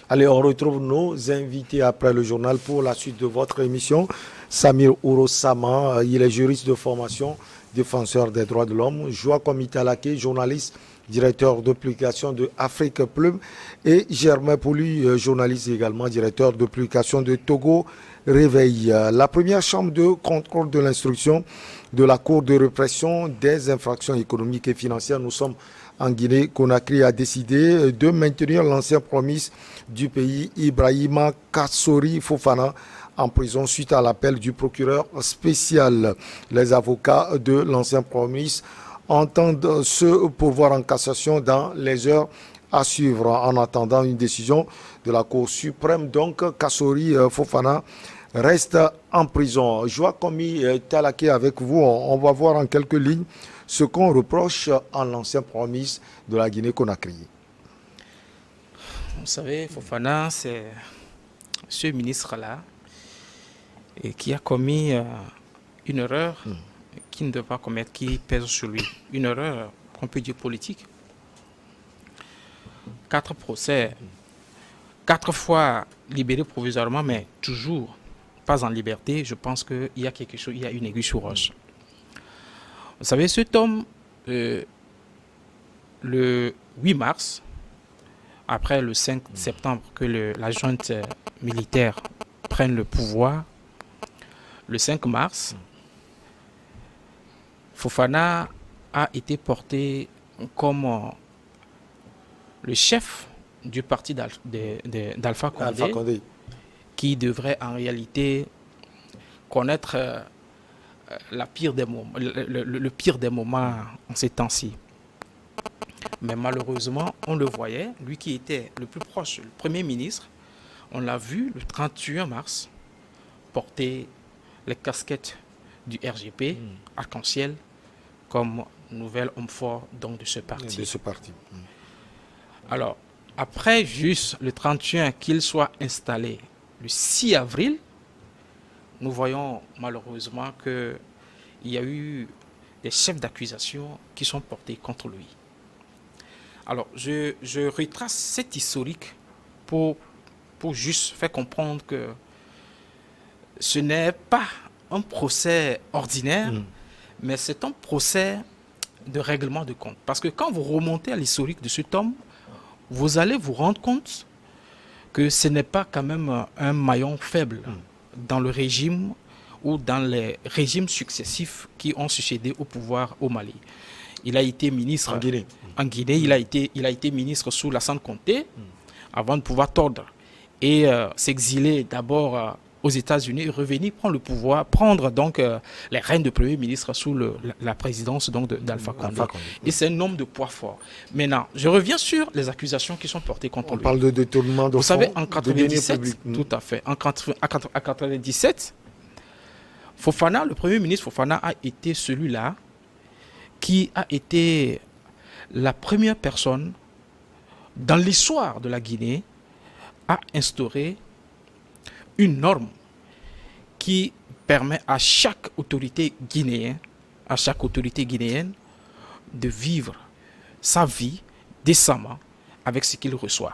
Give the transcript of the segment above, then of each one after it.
Allez, on retrouve nos invités après le journal pour la suite de votre émission. Samir Ouro-Sama, il est juriste de formation, défenseur des droits de l'homme. Joaquim Italake, journaliste, directeur de publication de Afrique Plume. Et Germain Pouli, journaliste également, directeur de publication de Togo Réveil. La première chambre de contrôle de l'instruction de la Cour de répression des infractions économiques et financières, nous sommes en Guinée-Conakry, a décidé de maintenir l'ancien promise du pays, Ibrahima Kassori Fofana, en prison suite à l'appel du procureur spécial. Les avocats de l'ancien promise entendent se pourvoir en cassation dans les heures à suivre en attendant une décision de la Cour suprême. Donc, Kassori Fofana reste en prison. Joaquim Talaké avec vous, on va voir en quelques lignes ce qu'on reproche à l'ancien promise de la Guinée-Conakry. Vous savez, Fofana, c'est ce ministre-là qui a commis une erreur qu'il ne doit pas commettre, qui pèse sur lui. Une erreur qu'on peut dire politique. 4 procès, 4 fois libéré provisoirement, mais toujours pas en liberté. Je pense qu'il y a quelque chose, il y a une aiguille sur roche. Vous savez, cet homme, le 8 mars, après le 5 septembre que la junte militaire prenne le pouvoir, le 5 mars, Fofana a été porté comme le chef du parti d'Alpha Condé, qui devrait en réalité connaître le pire des moments en ces temps-ci. Mais malheureusement, on le voyait, lui qui était le plus proche, le Premier ministre, on l'a vu le 31 mars porter les casquettes du RGP, arc-en-ciel, comme nouvel homme fort donc, de ce parti. Alors, après juste le 31 qu'il soit installé, le 6 avril, nous voyons malheureusement qu'il y a eu des chefs d'accusation qui sont portés contre lui. Alors, je retrace cet historique pour juste faire comprendre que ce n'est pas un procès ordinaire, mais c'est un procès de règlement de compte. Parce que quand vous remontez à l'historique de cet homme, vous allez vous rendre compte que ce n'est pas quand même un maillon faible dans le régime ou dans les régimes successifs qui ont succédé au pouvoir au Mali. Il a été ministre en Guinée, il a été ministre sous Lassane Conté avant de pouvoir tordre et s'exiler d'abord aux États-Unis et revenir prendre le pouvoir, prendre donc les rênes de Premier ministre sous la présidence d'Alpha Condé. Et c'est un homme de poids fort. Maintenant, je reviens sur les accusations qui sont portées contre lui. On parle de détournement de Vous savez, fonds, en 97, tout à fait, en 97, Fofana, le Premier ministre Fofana a été celui-là qui a été la première personne dans l'histoire de la Guinée à instaurer une norme qui permet à chaque autorité guinéenne, de vivre sa vie décemment avec ce qu'il reçoit.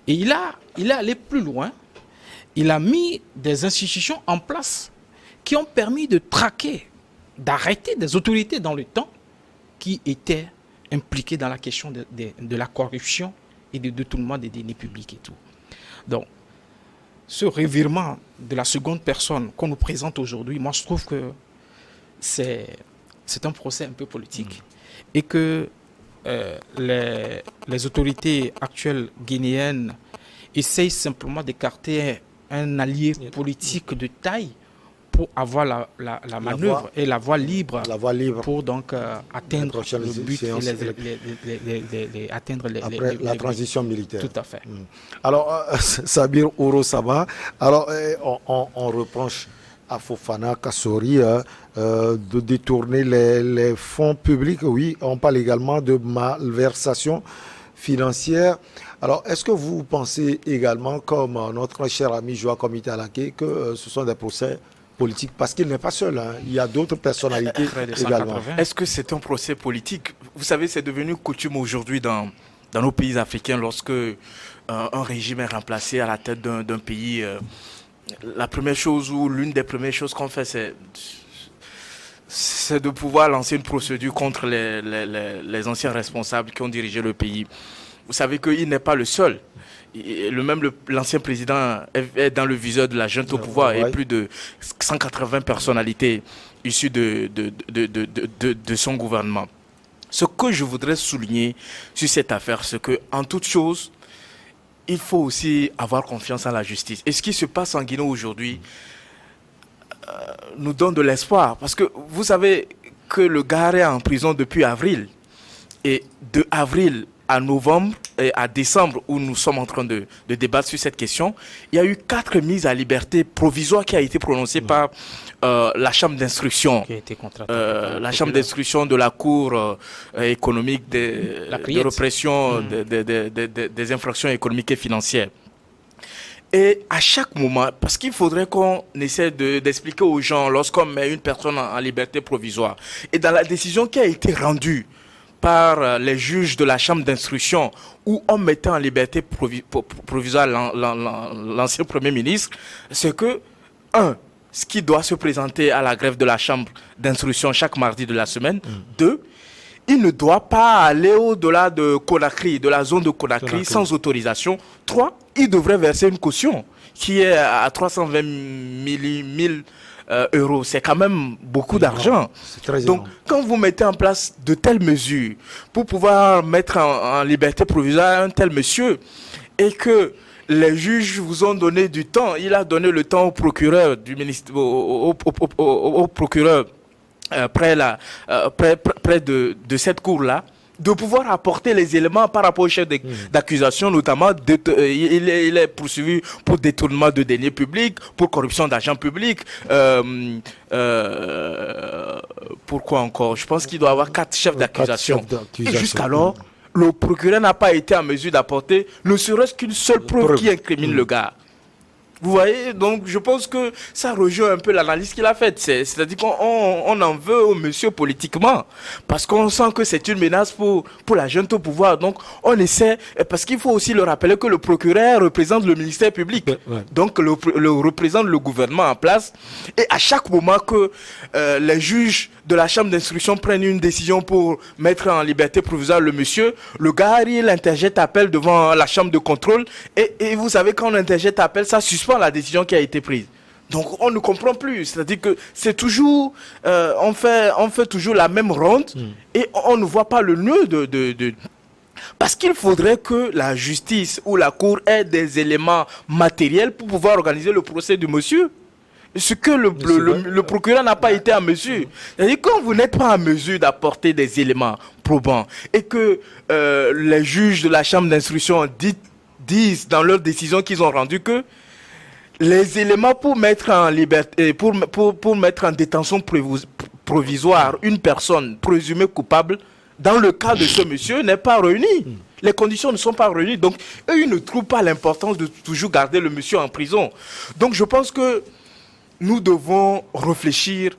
Et il est allé plus loin. Il a mis des institutions en place qui ont permis de traquer, d'arrêter des autorités dans le temps qui étaient impliquées dans la question de la corruption et du détournement des deniers publics et tout. Donc, ce revirement de la seconde personne qu'on nous présente aujourd'hui, moi je trouve que c'est un procès un peu politique et que les autorités actuelles guinéennes essayent simplement d'écarter un allié politique de taille pour avoir la manœuvre et la voie libre pour donc atteindre le but et atteindre la transition militaire. Tout à fait. Alors, Sabir Ouro-Sama, alors on reproche à Fofana Kassori de détourner les fonds publics. Oui, on parle également de malversation financière. Alors, est-ce que vous pensez également, comme notre cher ami Joaquim Italake, que ce sont des procès politique, parce qu'il n'est pas seul, hein. Il y a d'autres personnalités également. Est-ce que c'est un procès politique? Vous savez, c'est devenu coutume aujourd'hui dans dans nos pays africains, lorsque un régime est remplacé à la tête d'un pays, la première chose ou l'une des premières choses qu'on fait, c'est de pouvoir lancer une procédure contre les anciens responsables qui ont dirigé le pays. Vous savez qu'il n'est pas le seul. L'ancien président est dans le viseur de la junte au pouvoir et plus de 180 personnalités issues de son gouvernement. Ce que je voudrais souligner sur cette affaire, c'est qu'en toute chose, il faut aussi avoir confiance en la justice. Et ce qui se passe en Guinée aujourd'hui nous donne de l'espoir. Parce que vous savez que le gars est en prison depuis avril. Et de avril à novembre et à décembre, où nous sommes en train de débattre sur cette question, il y a eu 4 mises à liberté provisoires qui a été prononcées par la chambre d'instruction. La chambre d'instruction de la Cour économique de répression des infractions économiques et financières. Et à chaque moment, parce qu'il faudrait qu'on essaie d'expliquer aux gens lorsqu'on met une personne en liberté provisoire, et dans la décision qui a été rendue par les juges de la chambre d'instruction où on mettait en liberté provisoire l'ancien Premier ministre, c'est que, ce qui doit se présenter à la greffe de la chambre d'instruction chaque mardi de la semaine, 2, il ne doit pas aller au-delà de Conakry, de la zone de Conakry sans autorisation. 3, il devrait verser une caution qui est à 320 000 euros. C'est quand même beaucoup d'argent. Donc, quand vous mettez en place de telles mesures pour pouvoir mettre en liberté provisoire un tel monsieur et que les juges vous ont donné du temps, il a donné le temps au procureur du ministère, au procureur près de cette cour-là, de pouvoir apporter les éléments par rapport au chef d'accusation, notamment il est poursuivi pour détournement de deniers publics, pour corruption d'argent public. Pourquoi encore? Je pense qu'il doit y avoir 4 chefs d'accusation. Et jusqu'alors, le procureur n'a pas été en mesure d'apporter ne serait-ce qu'une seule preuve qui incrimine le gars. Vous voyez, donc je pense que ça rejoint un peu l'analyse qu'il a faite. C'est-à-dire qu'on en veut au monsieur politiquement, parce qu'on sent que c'est une menace pour la junte au pouvoir. Donc on essaie, parce qu'il faut aussi le rappeler que le procureur représente le ministère public, donc représente le gouvernement en place. Et à chaque moment que les juges de la chambre d'instruction prennent une décision pour mettre en liberté provisoire le monsieur, le gars, il interjette appel devant la chambre de contrôle. Et vous savez, quand on interjette appel, ça suspend la décision qui a été prise. Donc on ne comprend plus. C'est-à-dire que c'est toujours, on fait toujours la même ronde et on ne voit pas le nœud de parce qu'il faudrait que la justice ou la cour ait des éléments matériels pour pouvoir organiser le procès du monsieur. Ce que le procureur n'a pas été en mesure. C'est-à-dire quand vous n'êtes pas en mesure d'apporter des éléments probants et que les juges de la chambre d'instruction disent dans leur décision qu'ils ont rendue que les éléments pour mettre en liberté, pour mettre en détention provisoire une personne présumée coupable, dans le cas de ce monsieur, n'est pas réuni. Les conditions ne sont pas réunies. Donc, eux, ils ne trouvent pas l'importance de toujours garder le monsieur en prison. Donc, je pense que nous devons réfléchir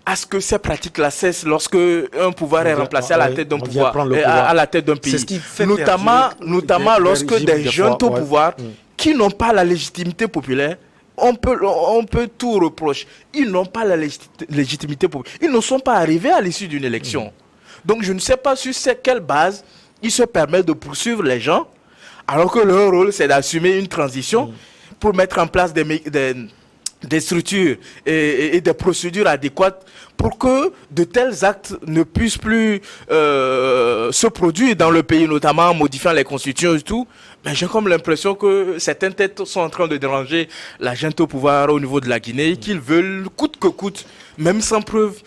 à ce que ces pratiques-là cessent lorsque un pouvoir est remplacé à la tête d'un pouvoir, à la tête d'un pays. Notamment lorsque des jeunes au pouvoir qui n'ont pas la légitimité populaire, on peut tout reprocher. Ils n'ont pas la légitimité populaire. Ils ne sont pas arrivés à l'issue d'une élection. Donc je ne sais pas sur quelle base ils se permettent de poursuivre les gens, alors que leur rôle c'est d'assumer une transition pour mettre en place des structures et des procédures adéquates pour que de tels actes ne puissent plus se produire dans le pays, notamment en modifiant les constitutions et tout. Mais j'ai comme l'impression que certaines têtes sont en train de déranger la junte au pouvoir au niveau de la Guinée, qu'ils veulent coûte que coûte, même sans preuve,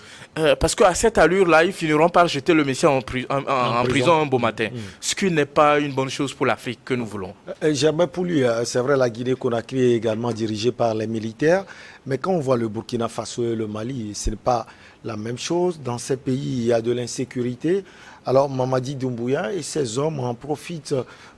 parce qu'à cette allure-là, ils finiront par jeter le Messie en prison un beau matin. Ce qui n'est pas une bonne chose pour l'Afrique que nous voulons. Jamais pour lui, c'est vrai, la Guinée-Conakry est également dirigée par les militaires, mais quand on voit le Burkina Faso et le Mali, ce n'est pas la même chose. Dans ces pays, il y a de l'insécurité. Alors Mamadi Doumbouya et ses hommes en profitent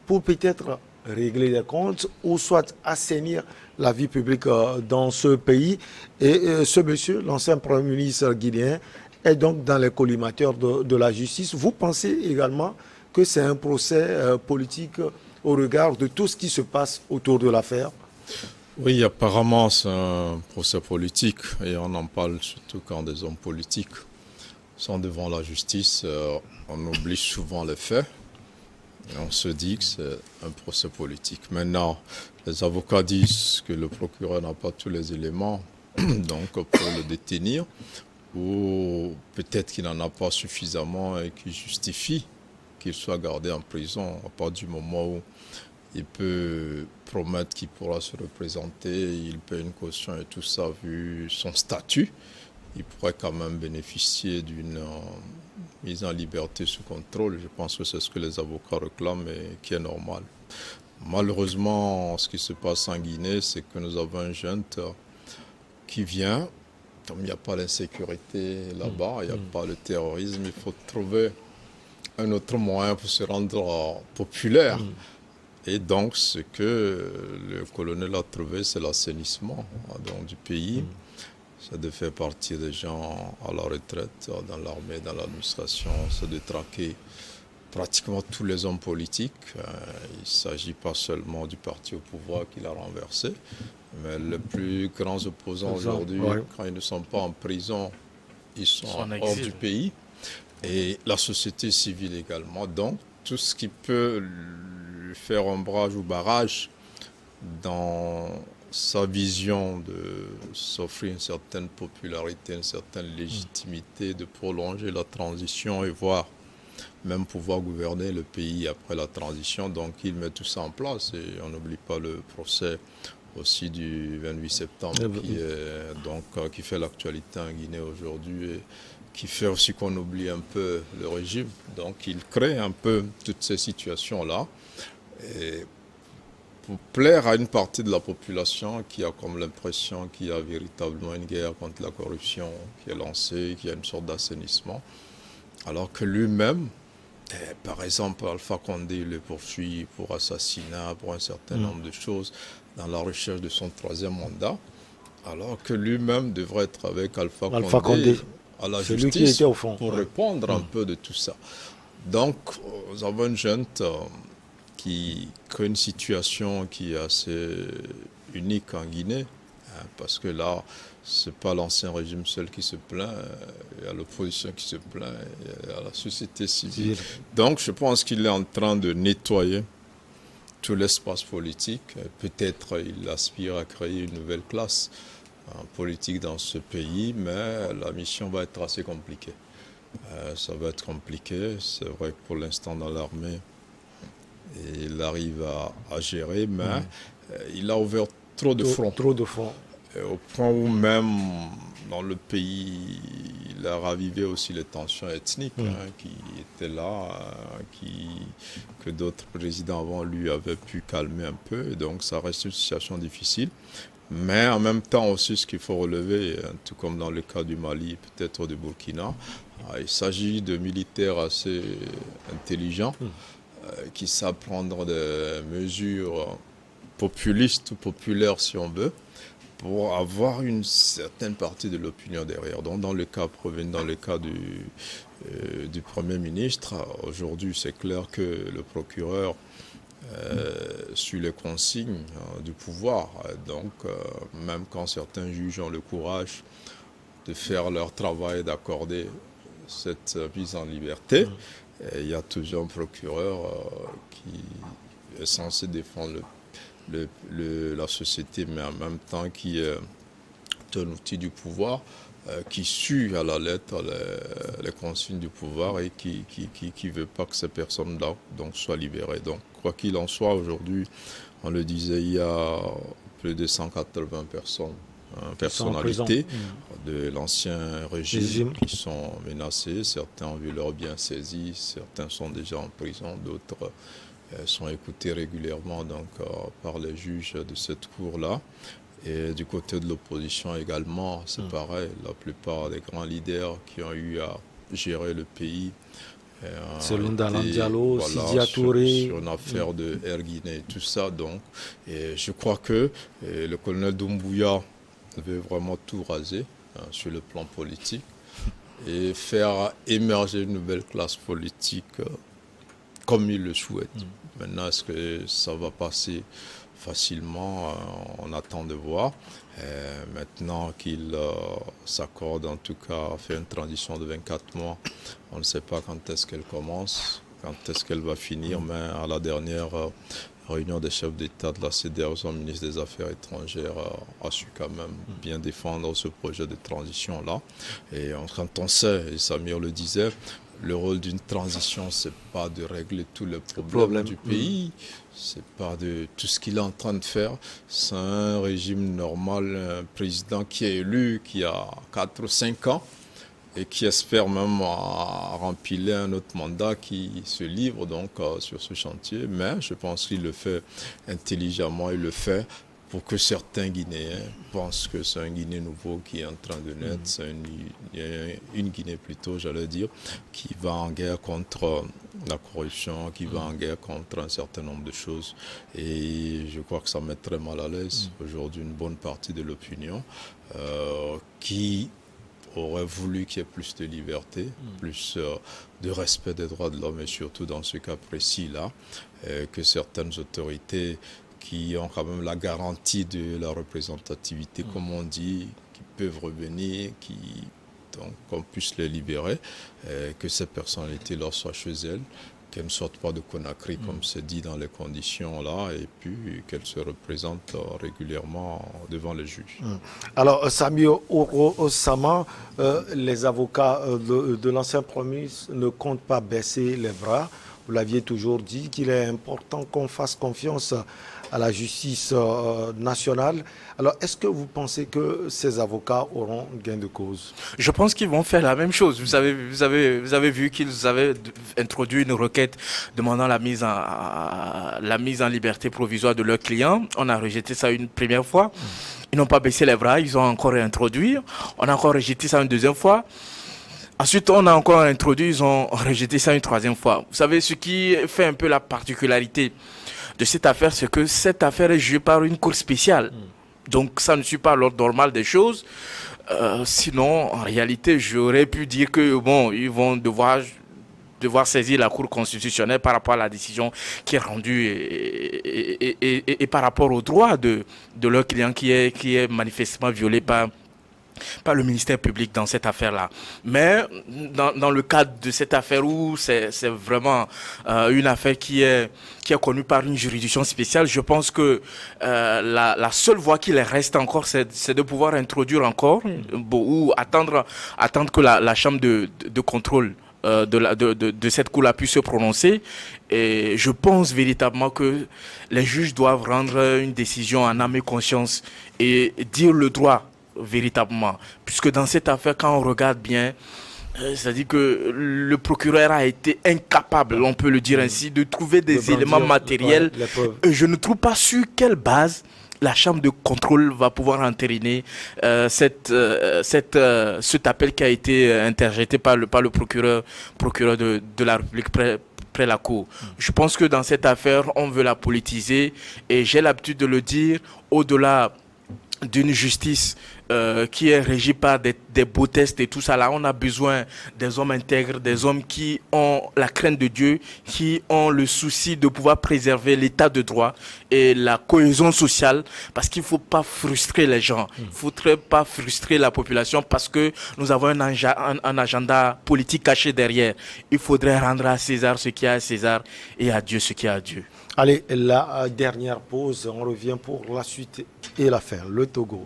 pour peut-être régler les comptes ou soit assainir la vie publique dans ce pays. Et ce monsieur, l'ancien Premier ministre guinéen, est donc dans les collimateurs de la justice. Vous pensez également que c'est un procès politique au regard de tout ce qui se passe autour de l'affaire? Oui, apparemment, c'est un procès politique et on en parle surtout quand des hommes politiques sont devant la justice. On oublie souvent les faits et on se dit que c'est un procès politique. Maintenant, les avocats disent que le procureur n'a pas tous les éléments donc pour le détenir, ou peut-être qu'il n'en a pas suffisamment et qui justifie qu'il soit gardé en prison à partir du moment où il peut promettre qu'il pourra se représenter, il paie une caution et tout ça, vu son statut, il pourrait quand même bénéficier d'une mise en liberté sous contrôle. Je pense que c'est ce que les avocats réclament et qui est normal. Malheureusement, ce qui se passe en Guinée, c'est que nous avons un jeune qui vient, comme il n'y a pas l'insécurité là-bas, il n'y a pas le terrorisme, il faut trouver un autre moyen pour se rendre populaire. Et donc, ce que le colonel a trouvé, c'est l'assainissement du pays. C'est de faire partir des gens à la retraite dans l'armée, dans l'administration, c'est de traquer pratiquement tous les hommes politiques. Il ne s'agit pas seulement du parti au pouvoir qu'il a renversé, mais les plus grands opposants aujourd'hui, quand ils ne sont pas en prison, ils sont hors du pays. Et la société civile également. Donc, tout ce qui peut lui faire ombrage ou barrage dans sa vision de s'offrir une certaine popularité, une certaine légitimité, de prolonger la transition et voir même pouvoir gouverner le pays après la transition. Donc il met tout ça en place et on n'oublie pas le procès aussi du 28 septembre qui fait l'actualité en Guinée aujourd'hui et qui fait aussi qu'on oublie un peu le régime. Donc il crée un peu toutes ces situations-là et pour plaire à une partie de la population qui a comme l'impression qu'il y a véritablement une guerre contre la corruption qui est lancée, qu'il y a une sorte d'assainissement, alors que lui-même, par exemple, Alpha Condé le poursuit pour assassinat, pour un certain nombre de choses dans la recherche de son troisième mandat, alors que lui-même devrait être avec Alpha Condé à la justice qui était au fond, pour répondre un peu de tout ça. Donc, nous avons une jeune qui crée une situation qui est assez unique en Guinée, parce que là, ce n'est pas l'ancien régime seul qui se plaint, il y a l'opposition qui se plaint, il y a la société civile. Donc je pense qu'il est en train de nettoyer tout l'espace politique. Peut-être il aspire à créer une nouvelle classe politique dans ce pays, mais la mission va être assez compliquée. Ça va être compliqué, c'est vrai que pour l'instant dans l'armée, il arrive à gérer, mais il a ouvert trop de fronts. Au point où même dans le pays, il a ravivé aussi les tensions ethniques qui étaient là, que d'autres présidents avant lui avaient pu calmer un peu. Et donc ça reste une situation difficile. Mais en même temps aussi, ce qu'il faut relever, tout comme dans le cas du Mali, peut-être du Burkina, il s'agit de militaires assez intelligents qui savent prendre des mesures populistes ou populaires si on veut, pour avoir une certaine partie de l'opinion derrière. Donc dans le cas du Premier ministre, aujourd'hui c'est clair que le procureur suit les consignes du pouvoir. Donc même quand certains juges ont le courage de faire leur travail, d'accorder cette mise en liberté, il y a toujours un procureur qui est censé défendre la société, mais en même temps qui est un outil du pouvoir, qui suit à la lettre les consignes du pouvoir et qui ne veut pas que ces personnes-là soient libérées. Donc, quoi qu'il en soit, aujourd'hui, on le disait, il y a plus de 180 personnalités de l'ancien régime qui sont menacées. Certains ont vu leurs biens saisis, certains sont déjà en prison, d'autres sont écoutés régulièrement par les juges de cette cour-là. Et du côté de l'opposition également, c'est pareil. La plupart des grands leaders qui ont eu à gérer le pays, Selon Dalan Diallo, Sidia Touré, sur une affaire de Air Guinée et tout ça. Donc, et je crois que le colonel Doumbouya veut vraiment tout raser sur le plan politique et faire émerger une nouvelle classe politique comme il le souhaite. Maintenant, est-ce que ça va passer facilement? On attend de voir. Maintenant qu'il s'accorde en tout cas à faire une transition de 24 mois, on ne sait pas quand est-ce qu'elle commence, quand est-ce qu'elle va finir, mais à la dernière réunion des chefs d'État de la CEDEAO, son ministre des Affaires étrangères a su quand même bien défendre ce projet de transition-là. Et quand on sait, et Samir le disait, le rôle d'une transition, c'est pas de régler tous les problèmes du pays, c'est pas de tout ce qu'il est en train de faire. C'est un régime normal, un président qui est élu, qui a 4 ou 5 ans, et qui espère même remplir un autre mandat, qui se livre donc sur ce chantier. Mais je pense qu'il le fait intelligemment, il le fait pour que certains Guinéens pensent que c'est un Guinée nouveau qui est en train de naître. C'est une Guinée plutôt, j'allais dire, qui va en guerre contre la corruption, qui va en guerre contre un certain nombre de choses. Et je crois que ça met très mal à l'aise aujourd'hui une bonne partie de l'opinion qui aurait voulu qu'il y ait plus de liberté, plus de respect des droits de l'homme, et surtout dans ce cas précis-là, que certaines autorités qui ont quand même la garantie de la représentativité, comme on dit, qui peuvent revenir, donc qu'on puisse les libérer, que ces personnalités-là soient chez elles, qu'elles ne sortent pas de Conakry, comme c'est dit dans les conditions-là, et puis qu'elles se représentent régulièrement devant les juges. Alors, Samir Ouro-Sama, les avocats de l'ancien Premier ministre ne comptent pas baisser les bras. Vous l'aviez toujours dit qu'il est important qu'on fasse confiance à la justice nationale. Alors, est-ce que vous pensez que ces avocats auront gain de cause? Je pense qu'ils vont faire la même chose. Vous avez vu qu'ils avaient introduit une requête demandant la mise en liberté provisoire de leurs clients. On a rejeté ça une première fois. Ils n'ont pas baissé les bras, ils ont encore réintroduit. On a encore rejeté ça une deuxième fois. Ensuite, on a encore introduit, ils ont rejeté ça une troisième fois. Vous savez, ce qui fait un peu la particularité de cette affaire, c'est que cette affaire est jugée par une cour spéciale. Donc, ça ne suit pas l'ordre normal des choses. Sinon, en réalité, j'aurais pu dire que bon, ils vont devoir saisir la Cour constitutionnelle par rapport à la décision qui est rendue et par rapport au droit de leur client qui est manifestement violé par le ministère public dans cette affaire-là. Mais dans le cadre de cette affaire où c'est vraiment une affaire qui est connue par une juridiction spéciale, je pense que la seule voie qui les reste encore, c'est de pouvoir introduire encore ou attendre que la chambre de contrôle de cette cour-là puisse se prononcer. Et je pense véritablement que les juges doivent rendre une décision en âme et conscience et dire le droit véritablement, puisque dans cette affaire, quand on regarde bien, c'est-à-dire que le procureur a été incapable, on peut le dire ainsi, de trouver des éléments matériels. Je ne trouve pas sur quelle base la chambre de contrôle va pouvoir entériner cet appel qui a été interjeté par le procureur de la République près la Cour. Je pense que dans cette affaire, on veut la politiser, et j'ai l'habitude de le dire, au-delà d'une justice qui est régie par des beaux tests et tout ça là, on a besoin des hommes intègres, des hommes qui ont la crainte de Dieu, qui ont le souci de pouvoir préserver l'état de droit et la cohésion sociale, parce qu'il ne faut pas frustrer les gens, il ne faudrait pas frustrer la population, parce que nous avons un agenda politique caché derrière. Il faudrait rendre à César ce qui est à César et à Dieu ce qui est à Dieu. Allez, la dernière pause, on revient pour la suite et la fin. Le Togo.